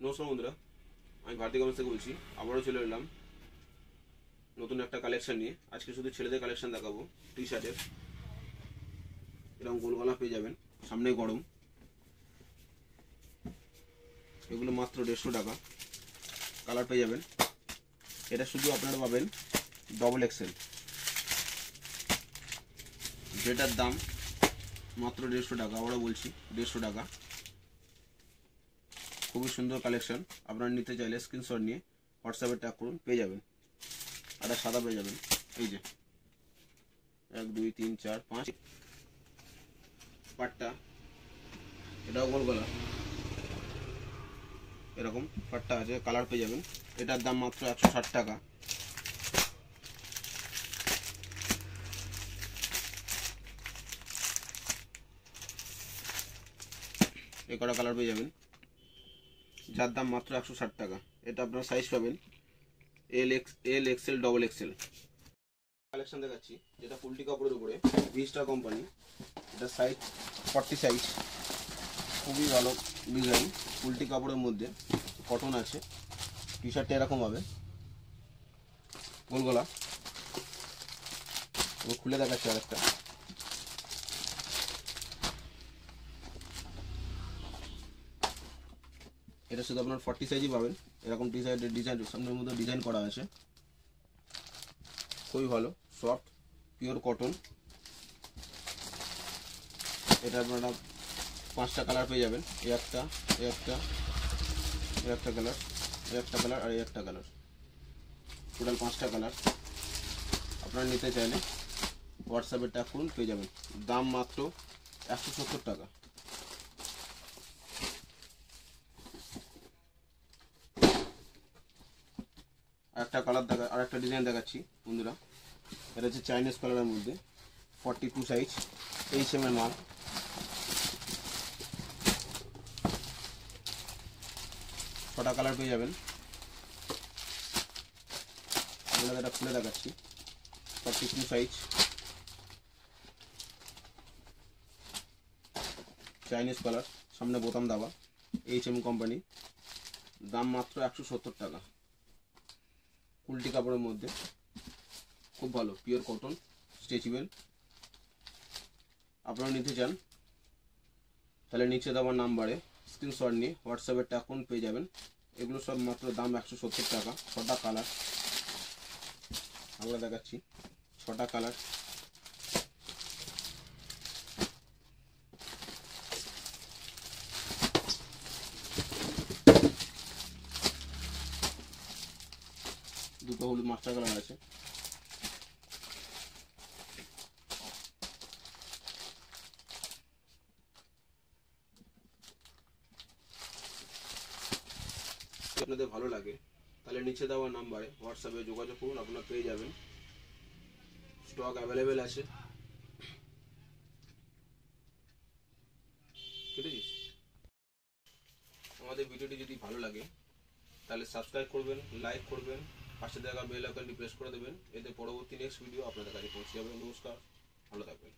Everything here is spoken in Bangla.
নমস্কার বন্ধুরা, আমি ভারতী গার্মেন্টস থেকে বলছি। আবারও চলে এলাম নতুন একটা কালেকশন নিয়ে। আজকে শুধু ছেলেদের কালেকশন দেখাবো। টি শার্টের এরকম গোল গলা পেয়ে যাবেন, সামনে গরম। এগুলো মাত্র 150 টাকা। কালার পেয়ে যাবেন। এটা শুধু আপনারা পাবেন ডবল এক্সেল, যেটার দাম মাত্র 150 টাকা। আবারও বলছি 150 টাকা। খুবই সুন্দর কালেকশন। আপনারা নিতে চাইলে স্ক্রিনশট নিয়ে হোয়াটসঅ্যাপে ট্যাগ করুন, পেয়ে যাবেন। আর সাদা পেয়ে যাবেন, এই যে 1 2 3 4 5 পাট্টা। এটাও গোল গলা, এরকম পাট্টা আছে। কালার পেয়ে যাবেন। এটার দাম মাত্র 160 টাকা। এ কটা কালার পেয়ে যাবেন, যার দাম মাত্র 160 টাকা। এটা আপনার সাইজ পাবেন L XL double XL. Collection দেখাচ্ছি, যেটা ফুলটি কাপড়ের উপরে, ভিস্টার কোম্পানি। এটা সাইজ 40 সাইজ। খুবই ভালো ডিজাইন, ফুলটি কাপড়ের মধ্যে কটন আছে। টি শার্টটা এরকম হবে, গোল গলা। খুলে দেখাচ্ছি আরেকটা। এটা শুধু আপনার 40 সাইজই পাবেন। এরকম টি শার্টের ডিজাইন, সামনের মধ্যে ডিজাইন করা আছে। খুবই ভালো, সফট পিওর কটন। এটা আপনারা 5টা কালার পেয়ে যাবেন। এই একটা, এই একটা, এই একটা কালার, এই একটা কালার, আর এই একটা কালার। টোটাল 5টা কালার। আপনারা নিতে চাইলে হোয়াটসঅ্যাপে ট্যাগ করুন, পেয়ে যাবেন। দাম মাত্র 170 টাকা। আরেকটা কালার দেখা, আরেকটা ডিজাইন দেখাচ্ছি বন্ধুরা। এটা হচ্ছে চাইনিজ কালারের মধ্যে, 42 সাইজ, HM এর মাল। ছটা কালার পেয়ে যাবেন। আপনাদের এটা খুলে দেখাচ্ছি। 42 সাইজ, চাইনিজ কালার, সামনে বোতাম দেওয়া, HM কোম্পানি। দাম মাত্র 170 টাকা। কুলটি কাপড়ের মধ্যে, খুব ভালো পিওর কটন, স্ট্রেচেবল। আপনারা নিতে চান তাহলে নিচে দেওয়ার নাম্বারে স্ক্রিনশট নিয়ে হোয়াটসঅ্যাপে ট্যাগ করুন, পেয়ে যাবেন। এগুলো সব মাত্র দাম 170 টাকা। 6টা কালার আমরা দেখাচ্ছি, 6টা কালার। দুটো হলুদ মাস্টার কালার আছে। আপনাদের ভালো লাগে তাহলে নিচে দেওয়া নাম্বারে হোয়াটসঅ্যাপে যোগাযোগ করুন, আপনারা পেয়ে যাবেন। স্টক অ্যাভেলেবেল আছে। বুঝেছিস? আমাদের ভিডিওটি যদি ভালো লাগে তাহলে সাবস্ক্রাইব করবেন, লাইক করবেন, পাশে থাকা বেল আইকনটি প্রেস করে দেবেন। এতে পরবর্তী নেক্সট ভিডিও আপনাদের কাছে পৌঁছে যাবে। নমস্কার, ভালো থাকবেন।